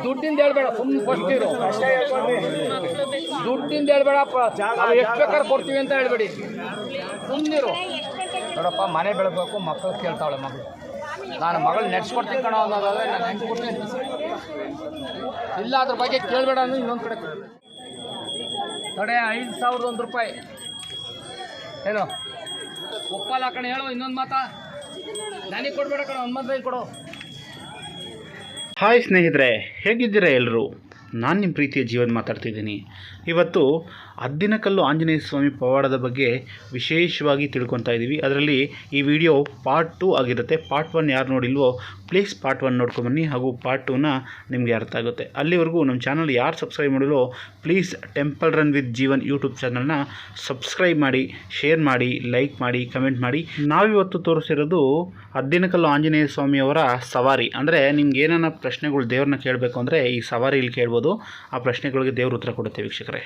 ದುಡ್ಡಿಂದ ಹೇಳ್ಬೇಡ, ಸುಮ್ಮನೆ ಕೊಡ್ತೀರು. ದುಡ್ಡಿಂದ ಹೇಳ್ಬೇಡ, ನಾವು ಎಷ್ಟು ಬೇಕಾದ್ರೆ ಕೊಡ್ತೀವಿ ಅಂತ ಹೇಳ್ಬೇಡಿ, ಸುಮ್ಮನಿರು. ನೋಡಪ್ಪ, ಮನೆ ಬೆಳಗಬೇಕು, ಮಕ್ಕಳು ಕೇಳ್ತಾವಳೆ ಮಗಳು. ನಾನು ಮಗಳು ನೆಡ್ಸ್ಕೊಡ್ತೀನಿ ಕಣೋ ಅನ್ನೋದಾದ್ರೆ ನಾನು ಹೆಂಗೆ ಕೊಡ್ತೀನಿ. ಇಲ್ಲ ಅದ್ರ ಬಗ್ಗೆ ಕೇಳಬೇಡ ಅಂದ್ರೆ ಇನ್ನೊಂದು ಕಡೆ ಕಡೆ 5,001 ರೂಪಾಯಿ ಹೇಳು. ಒಪ್ಪಲ್ಲ ಕಣೆ, ಹೇಳು ಇನ್ನೊಂದು ಮಾತಾ. ನನಗೆ ಕೊಡಬೇಡ ಕಣ, ಒಂದು ಮಾತ್ರ ಕೊಡು. ಹಾಯ್ ಸ್ನೇಹಿತರೆ, ಹೇಗಿದ್ದೀರಾ ಎಲ್ಲರೂ? ನಾನು ನಿಮ್ಮ ಪ್ರೀತಿಯ ಜೀವನ್ ಮಾತಾಡ್ತಿದ್ದೀನಿ. ಇವತ್ತು ಅದ್ದಿನಕಲ್ಲು ಆಂಜನೇಯ ಸ್ವಾಮಿ ಪವಾಡದ ಬಗ್ಗೆ ವಿಶೇಷವಾಗಿ ತಿಳ್ಕೊತಾ ಇದ್ದೀವಿ. ಅದರಲ್ಲಿ ಈ ವಿಡಿಯೋ ಪಾರ್ಟ್ 2 ಆಗಿರುತ್ತೆ. ಪಾರ್ಟ್ 1 ಯಾರು ನೋಡಿಲ್ವೋ ಪ್ಲೀಸ್ ಪಾರ್ಟ್ 1 ನೋಡ್ಕೊಂಬನ್ನಿ, ಹಾಗೂ ಪಾರ್ಟ್ 2ನ ನಿಮಗೆ ಅರ್ಥ ಆಗುತ್ತೆ. ಅಲ್ಲಿವರೆಗೂ ನಮ್ಮ ಚಾನಲ್ ಯಾರು ಸಬ್ಸ್ಕ್ರೈಬ್ ಮಾಡಿಲ್ವೋ please Temple Run with Jeevan YouTube ಚಾನಲ್ನ ಸಬ್ಸ್ಕ್ರೈಬ್ ಮಾಡಿ, ಶೇರ್ ಮಾಡಿ, ಲೈಕ್ ಮಾಡಿ, ಕಮೆಂಟ್ ಮಾಡಿ. ನಾವಿವತ್ತು ತೋರಿಸಿರೋದು ಅದ್ದಿನಕಲ್ಲು ಆಂಜನೇಯ ಸ್ವಾಮಿಯವರ ಸವಾರಿ. ಅಂದರೆ ನಿಮ್ಗೆ ಏನಾನ ಪ್ರಶ್ನೆಗಳು ದೇವ್ರನ್ನ ಕೇಳಬೇಕು ಅಂದರೆ ಈ ಸವಾರಿಯಲ್ಲಿ ಕೇಳ್ಬೋದು. ಆ ಪ್ರಶ್ನೆಗಳಿಗೆ ದೇವ್ರ ಉತ್ತರ ಕೊಡುತ್ತೆ ವೀಕ್ಷಕರೇ.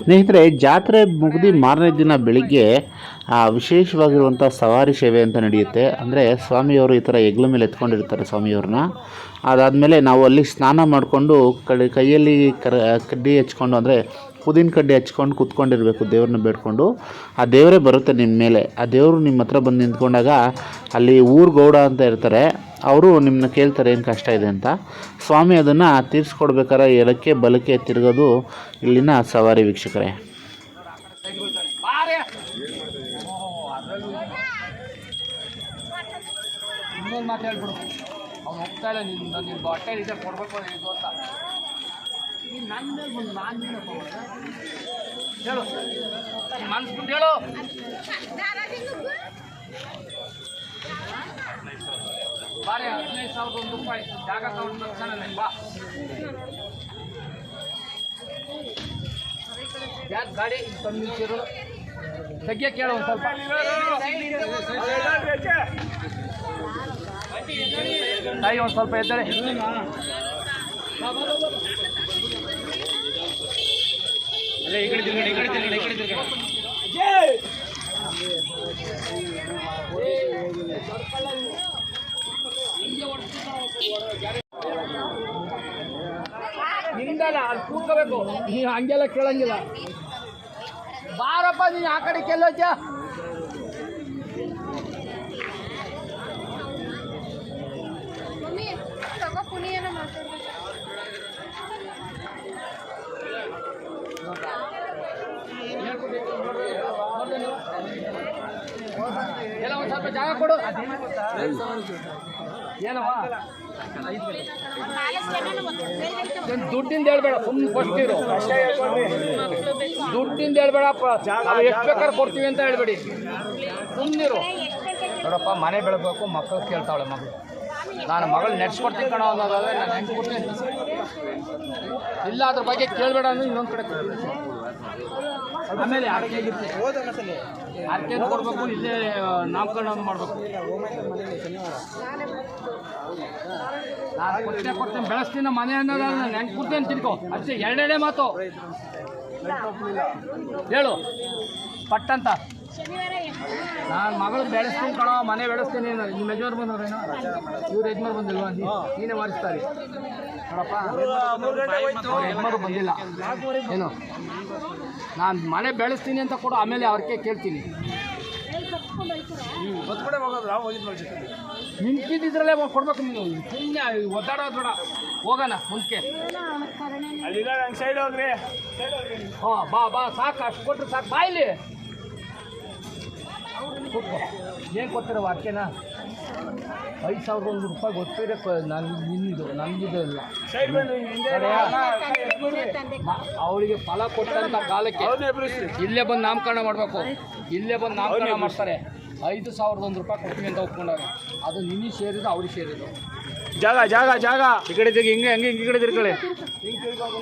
ಸ್ನೇಹಿತರೆ, ಜಾತ್ರೆ ಮುಗಿದು ಮಾರನೇ ದಿನ ಬೆಳಿಗ್ಗೆ ವಿಶೇಷವಾಗಿರುವಂಥ ಸವಾರಿ ಸೇವೆ ಅಂತ ನಡೆಯುತ್ತೆ. ಅಂದರೆ ಸ್ವಾಮಿಯವರು ಈ ಥರ ಹೆಗ್ಲ ಮೇಲೆ ಎತ್ಕೊಂಡಿರ್ತಾರೆ ಸ್ವಾಮಿಯವ್ರನ್ನ. ಅದಾದಮೇಲೆ ನಾವು ಅಲ್ಲಿ ಸ್ನಾನ ಮಾಡಿಕೊಂಡು ಕೈಯಲ್ಲಿ ಕಡ್ಡಿ ಹಚ್ಕೊಂಡು, ಅಂದರೆ ಪುದೀನ ಕಡ್ಡಿ ಹಚ್ಕೊಂಡು ಕೂತ್ಕೊಂಡಿರಬೇಕು, ದೇವ್ರನ್ನ ಬೇಡ್ಕೊಂಡು. ಆ ದೇವರೇ ಬರುತ್ತೆ ನಿಮ್ಮ ಮೇಲೆ. ಆ ದೇವರು ನಿಮ್ಮ ಹತ್ರ ಬಂದು ನಿಂತ್ಕೊಂಡಾಗ ಅಲ್ಲಿ ಊರು ಗೌಡ ಅಂತ ಇರ್ತಾರೆ, ಅವರು ನಿಮ್ಮನ್ನ ಕೇಳ್ತಾರೆ ಏನು ಕಷ್ಟ ಇದೆ ಅಂತ. ಸ್ವಾಮಿ ಅದನ್ನು ತೀರಿಸ್ಕೊಡ್ಬೇಕಾದ್ರೆ ಎಡಕ್ಕೆ ಬಲಕ್ಕೆ ತಿರುಗೋದು ಇಲ್ಲಿನ ಸವಾರಿ ವೀಕ್ಷಕರೇ. ಇನ್ನೊಂದು ಮಾತು ಹೇಳ್ಬಿಡು, ಅವ್ನು ಹೋಗ್ತಾ ಇಲ್ಲ, ನಿನ್ನ ಬಟ್ಟೆ ಇದೆ ಕೊಡಬೇಕು ಇದು ಅಂತ. ನೀನು ನನ್ನ ಮೇಲೆ ಬಂದು ನಾನು ಹೇಳು, ಮನ್ಸ್ಬಿಟ್ಟು ಹೇಳು. ಬಾರಿ 15,001 ರೂಪಾಯಿ ಜಾಗ ತಗೊಂಡು ಬರ್ತಾನೆ. ಬಾ ಯಾಕೆ ಗಾಡಿ ತಂದಿರು ತೆಗಿಯ ಕೇಳು ಒಂದು ಸ್ವಲ್ಪ. ತಾಯಿ ಒಂದು ಸ್ವಲ್ಪ ಎದ್ದರೆ ಅಲ್ಲೇ ಈ ಕಡೆ ತಿರ್ಗಡೆ, ಈ ಕಡೆ ತಿರ್ಗಡೆ, ಈ ಕಡೆ ತಿರ್ಗಡೆ. ನಿಂದಲ್ಲ, ಅಲ್ಲಿ ಕೂತ್ಕೋಬೇಕು ನೀವು, ಹಂಗೆಲ್ಲ ಕೇಳಂಗಿಲ್ಲ. ಬಾರಪ್ಪ ನೀನು ಆ ಕಡೆ ಕೆಲ್ಲೋಚ. ಎಲ್ಲ ಒಂದು ಸ್ವಲ್ಪ ಜಾಗ ಕೊಡು. ಏನವ ದುಡ್ಡಿಂದ ಹೇಳ್ಬೇಡ, ಸುಮ್ಮನೆ ಕೊಡ್ತೀರು. ದುಡ್ಡಿಂದ ಹೇಳ್ಬೇಡ, ನಾವು ಎಷ್ಟು ಬೇಕಾದ್ರೆ ಕೊಡ್ತೀವಿ ಅಂತ ಹೇಳ್ಬೇಡಿ, ಸುಮ್ಮನಿರು. ನೋಡಪ್ಪ, ಮನೆ ಬೆಳಗಬೇಕು, ಮಕ್ಕಳು ಕೇಳ್ತಾವಳೆ ಮಗಳು. ನಾನು ಮಗಳು ನೆಡ್ಸ್ಕೊಡ್ತೀನಿ ಕಣೋ ಅನ್ನೋದಾದ್ರೆ ನಾನು ಹೆಂಗೆ ಕೊಡ್ತೀನಿ. ಇಲ್ಲ ಅದ್ರ ಬಗ್ಗೆ ಕೇಳಬೇಡ ಅಂದ್ರೆ ಇನ್ನೊಂದು ಕಡೆ. ಆಮೇಲೆ ಅಡಿಕೆ ಕೊಡಬೇಕು, ಇಲ್ಲೇ ನಾಮಕರಣ ಮಾಡಬೇಕು. ನಾನು ಕೊಡ್ತೀನಿ ಬೆಳೆಸ್ತೀನಿ ಮನೆ ಅನ್ನೋದಾದ್ರೆ ನಾನು ಹೆಂಗೆ ಕೊಡ್ತೀನಿ ತಿಳ್ಕೊ. ಅಷ್ಟೇ, ಎರಡೇ ಮಾತು ಹೇಳು ಪಟ್ಟಂತ. ನಾನು ಮಗಳು ಬೆಳೆಸ್ತೀನಿ ಕಣೋ, ಮನೆ ಬೆಳೆಸ್ತೀನಿ. ನಿಮ್ಮ ಯಜಮಾನ್ ಬಂದವ್ರೇನೋ, ಇವ್ರು ಯಜಮಾನ್ ಬಂದಿಲ್ವಾ? ನೀನೇ ಮಾಡಿಸ್ತಾರೆ ನೋಡಪ್ಪ, ಯಜಮಾರು ಬಂದಿಲ್ಲ ಏನು. ನಾನು ಮನೆ ಬೆಳೆಸ್ತೀನಿ ಅಂತ ಕೊಡು, ಆಮೇಲೆ ಅವ್ರಿಗೆ ಕೇಳ್ತೀನಿ. ನಿಂತಿದ್ರಲ್ಲೇ ಕೊಡ್ಬೇಕು ನೀನು, ಸುಮ್ಮನೆ ಒದ್ದಾಡೋದು ಬೇಡ. ಹೋಗೋಣ ಮುಂದಕ್ಕೆ. ಹಾಂ ಬಾ ಬಾ, ಸಾಕು, ಅಷ್ಟು ಕೊಟ್ಟರೆ ಸಾಕು. ಬಾ ಇಲ್ಲಿ ಏನು ಕೊಡ್ತೀರ ವಾಕ್ಯನ? 5,001 ರೂಪಾಯಿ ಗೊತ್ತಿದೆ. ನಾನು ನಿಂದು ನನಗಿದು ಇಲ್ಲ. ಅವಳಿಗೆ ಫಲ ಕೊಟ್ಟಂತ ಕಾಲಕ್ಕೆ ಇಲ್ಲೇ ಬಂದು ನಾಮಕರಣ ಮಾಡಬೇಕು. ಇಲ್ಲೇ ಬಂದು ನಾಮಕರಣ ಮಾಡ್ತಾರೆ. 5,001 ರೂಪಾಯಿ ಕೊಡ್ತೀನಿ ಅಂತ ಒಪ್ಕೊಂಡವ್ರೆ. ಅದು ನಿನ್ನೆ ಸೇರಿದ್ದು, ಅವ್ರಿಗೆ ಸೇರಿದ್ದು. ಜಾಗ ಜಾಗ ಜಾಗ ಈ ಕಡೆ ತಿರ್ಗಿ, ಹಿಂಗೆ ಹಂಗೆ ಈ ಕಡೆ ತಿರ್ಕೊಳ್ಳಿ. ಹಿಂಗೆ ತಿರ್ಗಾಗ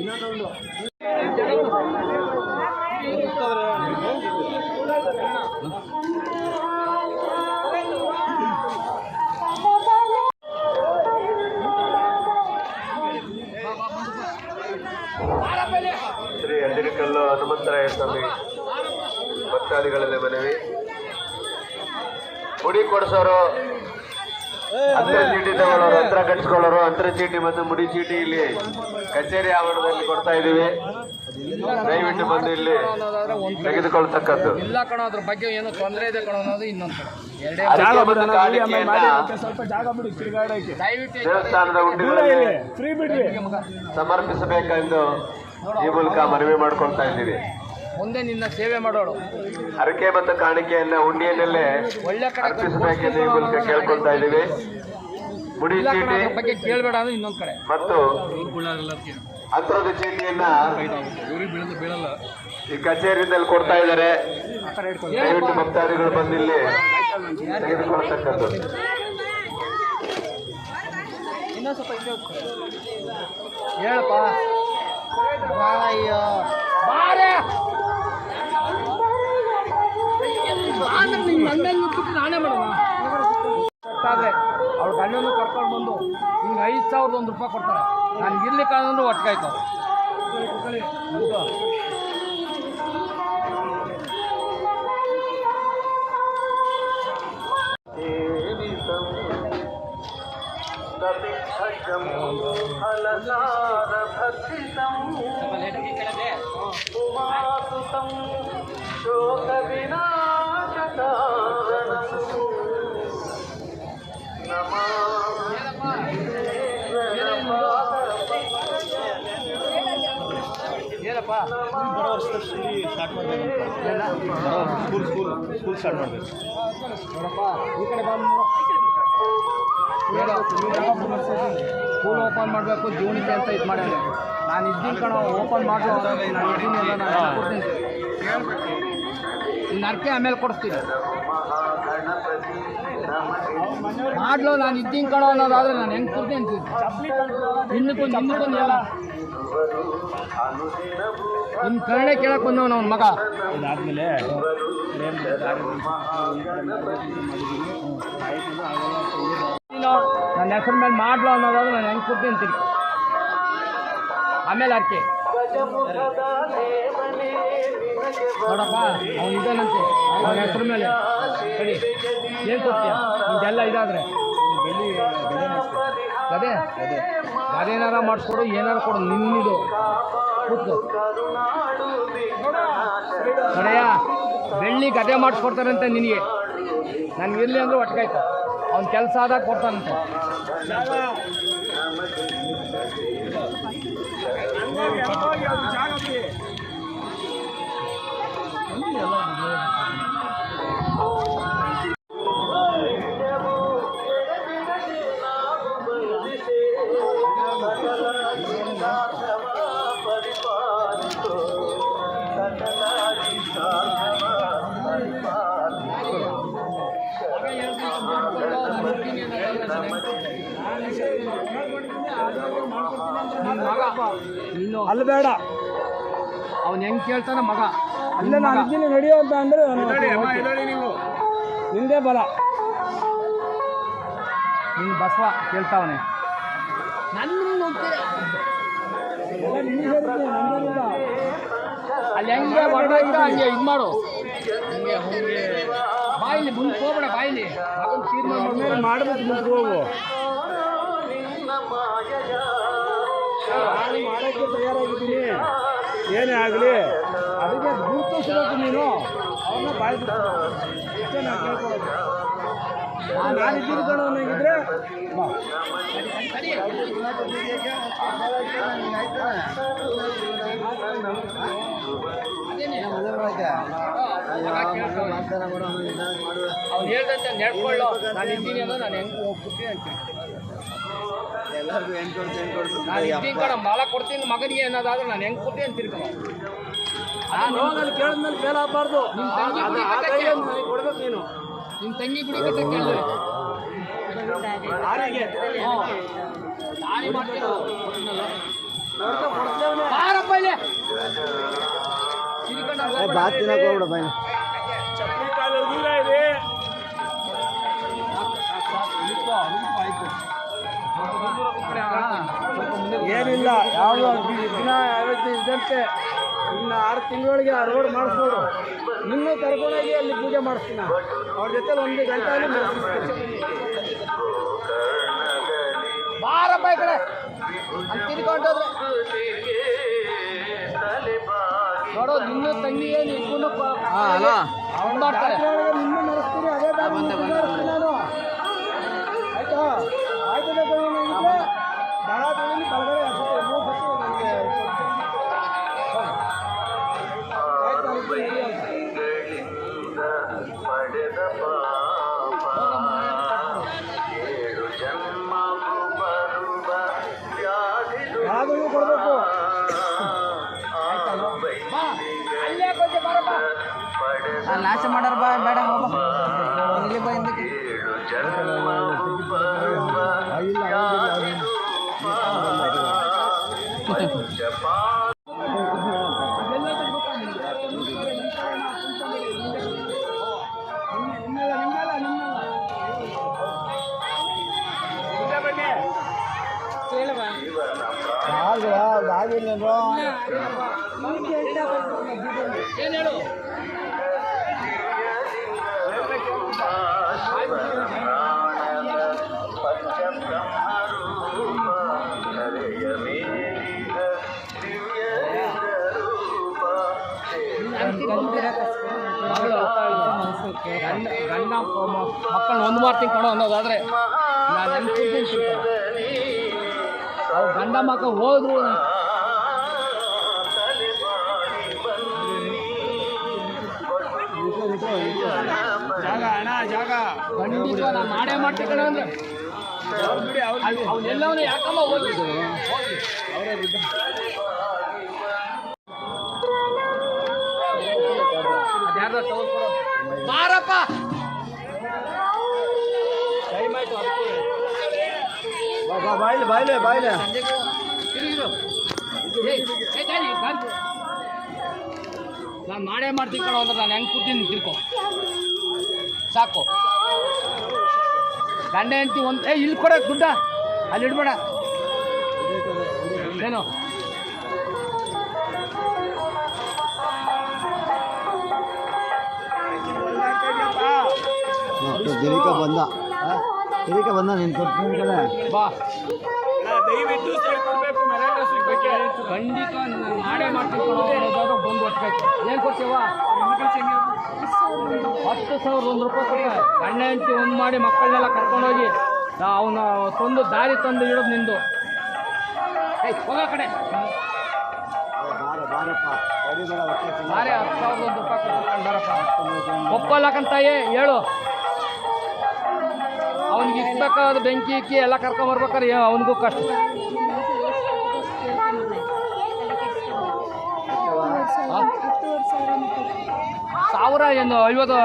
ಇನ್ನೊಂದು ಶ್ರೀ ಅದ್ದಿನಕಲ್ಲು ಹನುಮಂತರಾಯ ಸ್ವಾಮಿ ಮತ್ತು ಭಕ್ತಾದಿಗಳಲ್ಲಿ ಮನವಿ. ಮುಡಿ ಕೊಡಿಸೋರು, ಅಂತರ ಚೀಟಿ ತಗೊಳ್ಳೋರು, ಅಂತರ ಕಟ್ಸ್ಕೊಳ್ಳೋರು, ಅಂತರ ಚೀಟಿ ಮತ್ತು ಮುಡಿ ಚೀಟಿ ಇಲ್ಲಿ ಕಚೇರಿ ಆವರಣದಲ್ಲಿ ಕೊಡ್ತಾ ಇದ್ದೀವಿ. ದಯವಿಟ್ಟು ಬಂದು ಇಲ್ಲಿ ತೆಗೆದುಕೊಳ್ತಕ್ಕದ್ದು. ಇಲ್ಲ ಕಣೋ, ಅದ್ರ ಬಗ್ಗೆ ಏನು ತೊಂದರೆ ಇದೆ ಕಣೋ ಅನ್ನೋದು ಇನ್ನೊಂದು. ದೇವಸ್ಥಾನದ ಹುಂಡಿಗಳಲ್ಲಿ ಸಮರ್ಪಿಸಬೇಕೆಂದು ಈ ಮೂಲಕ ಮನವಿ ಮಾಡ್ಕೊಳ್ತಾ ಇದ್ದೀವಿ. ಮುಂದೆ ನಿನ್ನ ಸೇವೆ ಮಾಡೋಳು. ಹರಕೆ ಮತ್ತು ಕಾಣಿಕೆಯನ್ನ ಹುಂಡಿಯನ್ನಲ್ಲೇ ಅರ್ಪಿಸಬೇಕೆಂದು ಈ ಮೂಲಕ ಕೇಳ್ಕೊಳ್ತಾ ಇದ್ದೀವಿ. ಮುಡಿ ಚೀಟಿ ಬಗ್ಗೆ ಕೇಳಬೇಡ ಅಂದ್ರೆ ಇನ್ನೊಂದ್ ಕಡೆ ಮತ್ತು ಅಂತರದ ಚೀಟಿಯನ್ನ ಈ ಕಚೇರಿಯಲ್ಲಿ ಕೊಡ್ತಾ ಇದ್ದಾರೆ. ದಯವಿಟ್ಟು ಭಕ್ತಾದಿಗಳು ಬಂದಿಲ್ಲಿ ತೆಗೆದುಕೊಳ್ತಕ್ಕದ್ದು. ಹೇಳಪ್ಪ. ಬಾರೆ ನಾನೇ ಮಾಡೋಣ. ಆದ್ರೆ ಅವ್ಳ ಗಂಡನ್ನು ಕರ್ಕೊಂಡು ಬಂದು ನಿಮ್ಗೆ 5,001 ರೂಪಾಯಿ ಕೊಡ್ತಾರೆ. ನಾನು ಇರ್ಲಿಕ್ಕೆ ಅಂದ್ರೆ ಒಟ್ಟಿಗಾಯ್ತು. ಏನಪ್ಪ ಸ್ಕೂಲ್ ಸ್ಟಾರ್ಟ್ ಮಾಡಬೇಕು ನೋಡಪ್ಪ. ಈ ಕಡೆ ಬಂದು ಸ್ಕೂಲ್ ಓಪನ್ ಮಾಡಬೇಕು ಜೂನಿಗೆ ಅಂತ ಇದು ಮಾಡಿ ನಾನು ಇದ್ದೀನಿ ಕಣ. ಓಪನ್ ಮಾಡು, ನಾನು ಇದ್ದೀನಿ ಎಲ್ಲ ನಾನು ಕೊಡ್ತೀನಿ. ಇನ್ನು ಅರ್ಕೆ ಆಮೇಲೆ ಕೊಡಿಸ್ತೀನಿ. ಮಾಡ್ಲು ನಾನು ಇದ್ದೀನಿ ಕಣ ಅನ್ನೋದಾದ್ರೆ ನಾನು ಹೆಂಗೆ ಕೊಡ್ತೀನಿ ಅಂತೀನಿ. ಇನ್ನಕ್ಕೊಂದು ಎಲ್ಲ ಇನ್ನು ಕನ್ನಡ ಕೇಳಕ್ಕೆ ಬಂದವನು ಅವನ ಮಗ. ಇದಾದ್ಮೇಲೆ ನನ್ನ ಹೆಸರು ಮೇಲೆ ಮಾಡ್ಲು ಅನ್ನೋದಾದ್ರೆ ನಾನು ಹೆಂಗೆ ಕೊಡ್ತೀನಿ ಅಂತೀನಿ. ಆಮೇಲೆ ಅರ್ಕೆ ನೋಡಪ್ಪ, ಅವ್ನು ಇದಾನಂತೆ ಅವನ ಹೆಸರು ಮೇಲೆ ಸರಿ. ಏನು ಕೊಡ್ತೀಯ ಇದೆಲ್ಲ ಇದಾದರೆ? ಗದೆ ಗದೇನಾರ ಮಾಡಿಸ್ಕೊಡು, ಏನಾರ ಕೊಡು. ನಿನ್ನಿದು ಕೂತ್ಕೋ ಕಡೆಯ ಬೆಳ್ಳಿ ಗದೆ ಮಾಡಿಸ್ಕೊಡ್ತಾರಂತೆ ನಿನಗೆ. ನನಗೆ ಇರಲಿ ಅಂದ್ರೆ ಒಟ್ಟಿಗಾಯ್ತು. ಅವ್ನ ಕೆಲಸ ಆದಾಗ ಕೊಡ್ತಾನಂತೆ. ಅಲ್ಲಿ ಬೇಡ, ಅವನು ಹೆಂಗೆ ಕೇಳ್ತಾನೆ ಮಗ. ಅಲ್ಲೇ ನಾನು ಇದ್ದೀನಿ ನಡೆಯೋ ಅಂತ ಅಂದರೆ ನೀವು ನಿಂದೇ ಬಲ. ನಿನ್ನ ಬಸವ ಕೇಳ್ತಾವನೆ. ಅಲ್ಲಿ ಹೆಂಗೆ ಹೊರಡಾಯ್ತ ಹಂಗೆ ಇದು ಮಾಡು. ಬಾಯಿಲಿ ಮುಂದೆ ಹೋಗ್ಬೇಡ, ಬಾಯಿಲಿ ಅದನ್ನು ತೀರ್ಮಾನ ಮಾಡಬೇಕು. ಮುಂದೆ ಹೋಗು. ನಾನು ಮಾಡೋಕ್ಕೆ ತಯಾರಾಗಿದ್ದೀನಿ, ಏನೇ ಆಗಲಿ. ಅದಕ್ಕೆ ಗುರುತಿಸಬೇಕು ನೀನು. ಅವನ್ನ ಬಾಯಿ ಇಷ್ಟೇ ನಾನು ಕೇಳ್ಕೊಳ್ಳೋದು. ನಾನು ಇದ್ದೀನಿ ಕಣೋ ಅನ್ನೋಂಗಿದ್ರೆ ಬಾ. ಅವ್ನು ಹೇಳ್ದಂತೆ ನೆಡ್ಕೊಳ್ಳೋ, ನಾನು ಇದ್ದೀನಿ ಅನ್ನೋ ನಾನು ಹೆಂಗೆ ಹೋಗ್ಬಿಡ್ತೀನಿ ಅಂತೀನಿ. ನಾನು ಇದ್ದೀನಿ ಕಣ, ಮಾಲ ಕೊಡ್ತೀನಿ ಮಗನಿಗೆ ಅನ್ನೋದಾದ್ರೆ ನಾನು ಹೆಂಗೆ ಕೊಡ್ತೀನಿ ಅಂತೀನಿ. ನಾನು ಹೋಗಲ್ಲಿ ಕೇಳಿದ್ಮೇಲೆ ಫೇಲ್ ಆಗಬಾರ್ದು. ಕೊಡ್ಬೇಕು ನೀನು. ನಿಮ್ಮ ತಂಗಿ ಗುಡಿ ಕಟ್ಟ ಕೇಳಿದ್ರೆ ಬಾರಪ್ಪ ಇಲ್ಲಿ ಬಾತ್ ತಿನ್ನಕ್ಕೆ ಹೋಗ್ಬಿಡ ಬಾಯಿ. ಏನಿಲ್ಲ, ಯಾವುದು ದಿನ ಇದ್ದಂತೆ ಇನ್ನು 6 ತಿಂಗಳೊಳಗೆ ಆ ರೋಡ್ ಮಾಡಿಸ್ಬೋದು. ನಿನ್ನೂ ಕರ್ಕೊಂಡೋಗಿ ಅಲ್ಲಿ ಪೂಜೆ ಮಾಡಿಸ್ತೀನಿ. ಅವ್ರ ಜೊತೆ 1 ಗಂಟೆ ಅಲ್ಲಿ ಬಾರಪ್ಪ ಈ ಕಡೆ ಅಲ್ಲಿ ತಿರ್ಕೊಂಡೋದ್ರೆ ನೋಡೋ ನಿನ್ನ ತಂಗಿಯೇ ನಿನ್ನೂ ಮಾಡ್ತಾರೆ. ನಿನ್ನೂ ನಡೆಸ್ತೀನಿ ಅದೇ ನಾನು ಆಯ್ತಾ. ಆಯ್ತದ ದಳ ತೊಗೊಂಡು ಕೆಳಗಡೆ ಹಾಕ್ತಾರೆ 3 ಸತಿ ನನಗೆ ಯಾವ್ದು ಕೊಡಬೇಕು. ಅಲ್ಲೇ ಕೊಂಚ ಬಾರಪ್ಪ ನಾಶ ಮಾಡಾರ ಬಾ ಬೇಡ ಇಲ್ಲಿ ಬಾ ಹಿಂದಕ್ಕೆ ಏನು ಹೇಳು ಗಂಡ ಮಕ್ಕಳನ್ನ 1 ಮಾಡ್ತೀನಿ ಕಣೋ ಅನ್ನೋದಾದ್ರೆ ನಾನು ನೆನ್ಪಿದ್ದೀನಿ. ಅವ್ರು ಗಂಡ ಮಕ್ಕ ಹೋದ್ರು ಜಾಗ ಅಣ್ಣ ಜಾಗ ಖಂಡಿತ ನಾನು ಮಾಡೇ ಮಾಡ್ತೀನಿ ಕಣ ಅಂದ್ರೆ ಅವನ್ನೆಲ್ಲವನ್ನೂ ಯಾಕಮ್ಮ ಹೋಗಿದ್ದು ಅದ್ಯಾರ್ದ ತಗೊಳ್ಕೊಡೋ ಬಾರಪ್ಪ ಟೈಮ್ ಆಯ್ತು. ಬಾಯ್ಲೆ ಬಾಯ್ಲೆ ಬಾಯ್ಲೆ ನಾನು ಮಾಡೇ ಮಾಡ್ತೀನಿ ಕಣೋ ಅಂದ್ರೆ ನಾನು ಹೆಂಗೆ ಕೂತೀನಿ ತಿಳ್ಕೊ ಸಾಕು. ಗಂಡ ಹೆಂಡ್ತಿ ಒಂದು ಇಲ್ಲಿ ಕೊಡ ದುಡ್ಡ ಅಲ್ಲಿ ಇಡ್ಬೇಡ ಏನು ಬಂದ ನೀನು ಬಾ ದಯವಿಟ್ಟು ಖಂಡಿತ ನಾನು ಮಾಡೇ ಮಾಡ್ತೀನಿ ಕೊಡೋದಾದ್ರೂ ಬಂದು ಹೊಟ್ಬೇಕು. ಏನು ಕೊಡ್ತೀವ 10,000 ರೂಪಾಯಿ ಕೊಡ್ತಾರೆ. ಗಂಡ ಹೆಂಡ್ತಿ 1 ಮಾಡಿ ಮಕ್ಕಳನ್ನೆಲ್ಲ ಕರ್ಕೊಂಡೋಗಿ ಅವನ ತಂದು ದಾರಿ ತಂದು ಇಡೋದು ನಿಂದು. ಹೋಗ ಕಡೆ ಬಾರೆ 10,000 ರೂಪಾಯಿ ಕೊಡ್ತಾರಪ್ಪ ಒಪ್ಪಲ್ಲಕಂತಾಯೇ ಹೇಳು. ಅವನಿಗೆ ಇಷ್ಟಬೇಕಾದ ಬೆಂಕಿ ಇಕ್ಕಿ ಎಲ್ಲ ಕರ್ಕೊಂಬರ್ಬೇಕಾದ್ರೆ ಅವನಿಗೂ ಕಷ್ಟ. ಸಾವಿರ ಏನು 50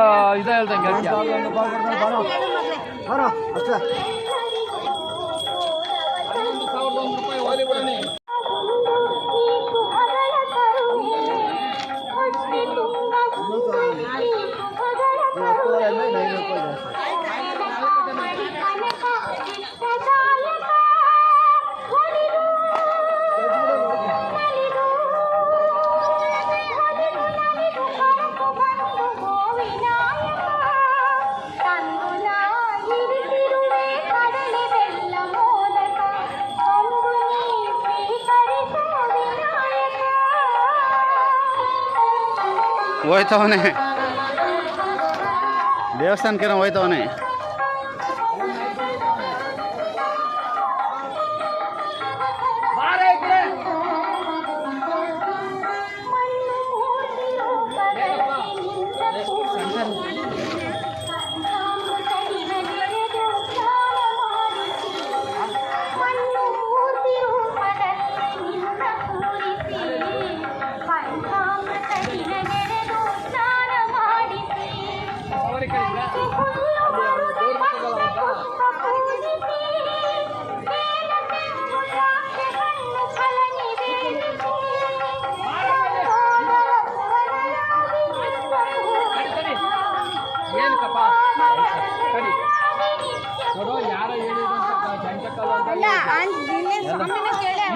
ಇದೆ ಹೇಳ್ದಂಗೆ ಹೇಳ್ತೀಯ. 11,001 ರೂಪಾಯಿ ಹೋಲಿ ಬಿಡೋಣ. ಹೋಯ್ತವನೇ ದೇವಸ್ಥಾನಕ್ಕೆ ಹೋಯ್ತವನೇ.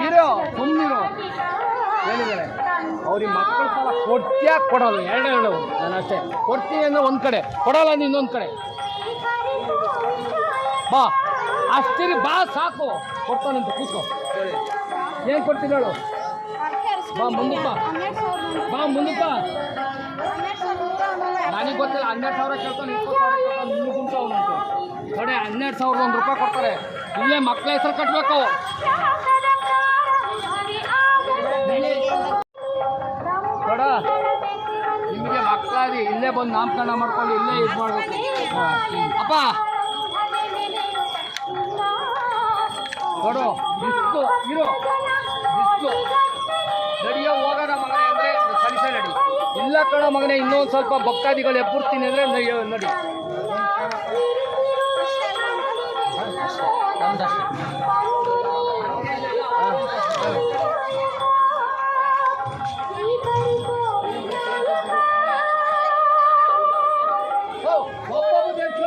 ಹೀರೋ ಸುಮ್ಮನಿರು ಹೇಳಿದ್ದಾರೆ ಅವ್ರಿಗೆ ಮಕ್ಕಳ ಸಾಲ ಕೊಡ್ತೀಯಾ ಕೊಡಲ್ಲ ಎರಡು ನಾನು ಅಷ್ಟೇ. ಕೊಡ್ತೀನಿ ಅಂದ್ರೆ ಒಂದು ಕಡೆ, ಕೊಡಲ್ಲ ಅಂದ್ರೆ ಇನ್ನೊಂದು ಕಡೆ. ಬಾ ಅಷ್ಟಿರಿ, ಬಾ ಸಾಕು, ಕೊಡ್ತಾನಂತ ಕೂತ್ಕೋ. ಏನು ಕೊಡ್ತೀನಿ ಹೇಳು? ಬಾ ಮುಂದಕ್ಕೆ ಬಾ ಮುಂದಕ್ಕೆ. ನನಗೆ ಗೊತ್ತಿಲ್ಲ, 12,000 ಕೇಳ್ತಾನೆ, 20,000 ಕೇಳ್ತಾನೆ, ನಿನ್ನ ಗುಂಟು ಅವನಂತು ಕಡೆ 12,001 ರೂಪಾಯಿ ಕೊಡ್ತಾರೆ. ಇಲ್ಲೇ ಮಕ್ಕಳ ಹೆಸರು ಕಟ್ಟಬೇಕು. ಕೊಡ, ನಿಮಗೆ ಮಕ್ಕಳಾಗಿ ಇಲ್ಲೇ ಬಂದು ನಾಮಕರಣ ಮಾಡ್ಕೊಂಡು ಇಲ್ಲೇ ಇದು ಮಾಡಬೇಕು. ಅಪ್ಪ ಕೊಡು, ಬಿಸ್ತು ಇರು, ಬಿಸ್ತು ನಡಿಯೋ ಹೋಗೋಣ ಮಗನೇ ಅಂದರೆ ಸಲಿಸ ನಡಿ. ಇಲ್ಲ ಕಣ ಮಗನೇ, ಇನ್ನೊಂದು ಸ್ವಲ್ಪ ಭಕ್ತಾದಿಗಳು ಎಬ್ಬರ್ತೀನಿ ಅಂದರೆ ನಡಿ.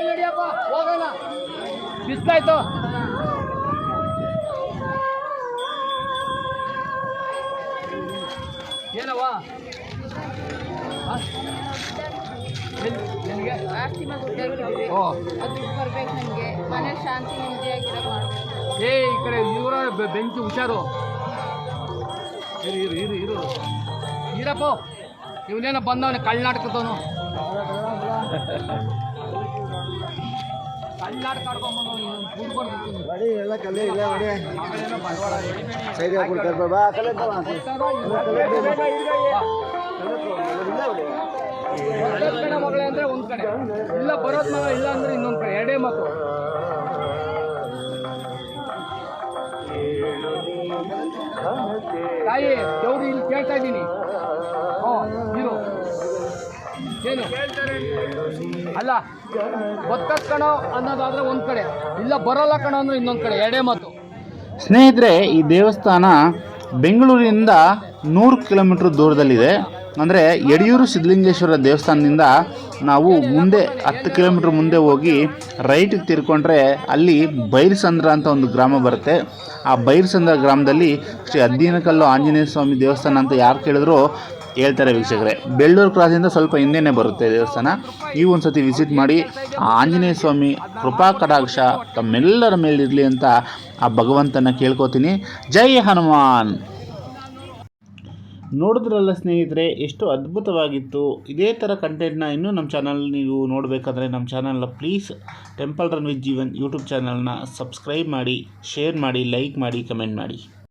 ನಡಿಯಪ್ಪ ಹೋಗೋಣ, ಬಿಸ್ಲಾಯ್ತು. ಏನವ್ವ ನಿನಗೆ ಓ ಬರ್ಬೇಕು ನನಗೆ ಮನೆ ಶಾಂತಿ ನೆಮ್ಮದಿಯಾಗಿರೋ ಮಾಡಬೇಕು. ಈ ಕಡೆ ಇವರ ಬೆಂಕಿ ಹುಷಾರು. ಇರು ಇರಪ್ಪ, ಇವನೇನೋ ಬಂದವನೇ ಕಳ್ನಾಟಕದವನು. ಕಳ್ನಾಟಕ ಆಡ್ಕೊಂಬಂದವನು ಮಗಳೇ ಅಂದ್ರೆ ಒಂದ್ ಕಡೆ, ಇಲ್ಲ ಬರೋದ್ ಮಗ ಇಲ್ಲ ಅಂದ್ರೆ ಇನ್ನೊಂದ್ ಕಡೆ, ಎರಡೇ ಮಾತು. ತಾಯಿ ದೇವ್ರು ಇಲ್ಲಿ ಕೇಳ್ತಾ ಇದ್ದೀನಿ. ಇರು ಏನು ಅಲ್ಲ, ಬದುಕತ್ ಕಣೋ ಅನ್ನೋದಾದ್ರೆ ಒಂದ್ ಕಡೆ, ಇಲ್ಲ ಬರೋಲ್ಲ ಕಣೋ ಅಂದ್ರೆ ಇನ್ನೊಂದ್ ಕಡೆ, ಎರಡೇ ಮಾತು. ಸ್ನೇಹಿತರೆ, ಈ ದೇವಸ್ಥಾನ ಬೆಂಗಳೂರಿನಿಂದ 100 ಕಿಲೋಮೀಟ್ರ್ ದೂರದಲ್ಲಿದೆ. ಅಂದರೆ ಯಡಿಯೂರು ಸಿದ್ಧಲಿಂಗೇಶ್ವರ ದೇವಸ್ಥಾನದಿಂದ ನಾವು ಮುಂದೆ 10 ಕಿಲೋಮೀಟ್ರ್ ಮುಂದೆ ಹೋಗಿ ರೈಟಿಗೆ ತಿರ್ಕೊಂಡ್ರೆ ಅಲ್ಲಿ ಬೈರಸಂದ್ರ ಅಂತ ಒಂದು ಗ್ರಾಮ ಬರುತ್ತೆ. ಆ ಬೈರಸಂದ್ರ ಗ್ರಾಮದಲ್ಲಿ ಶ್ರೀ ಅದ್ದಿನಕಲ್ಲು ಆಂಜನೇಯ ಸ್ವಾಮಿ ದೇವಸ್ಥಾನ ಅಂತ ಯಾರು ಕೇಳಿದ್ರು ಹೇಳ್ತಾರೆ ವೀಕ್ಷಕರೇ. ಬೆಳ್ಳೂರು ಕ್ರಾಸಿಂದ ಸ್ವಲ್ಪ ಹಿಂದೆನೇ ಬರುತ್ತೆ ದೇವಸ್ಥಾನ. ನೀವು ಒಂದು ಸತಿ ವಿಸಿಟ್ ಮಾಡಿ. ಆ ಆಂಜನೇಯ ಸ್ವಾಮಿ ಕೃಪಾ ಕಟಾಕ್ಷ ತಮ್ಮೆಲ್ಲರ ಮೇಲಿರಲಿ ಅಂತ ಆ ಭಗವಂತನ ಕೇಳ್ಕೊತೀನಿ. ಜೈ ಹನುಮಾನ್. ನೋಡಿದ್ರಲ್ಲ ಸ್ನೇಹಿತರೆ, ಎಷ್ಟು ಅದ್ಭುತವಾಗಿತ್ತು. ಇದೇ ಥರ ಕಂಟೆಂಟ್ನ ಇನ್ನೂ ನಮ್ಮ ಚಾನಲ್ ನೀವು ನೋಡಬೇಕಾದ್ರೆ ನಮ್ಮ ಚಾನಲ್ನ please Temple Run with Jeevan YouTube ಚಾನಲ್ನ ಸಬ್ಸ್ಕ್ರೈಬ್ ಮಾಡಿ, ಶೇರ್ ಮಾಡಿ, ಲೈಕ್ ಮಾಡಿ, ಕಮೆಂಟ್ ಮಾಡಿ.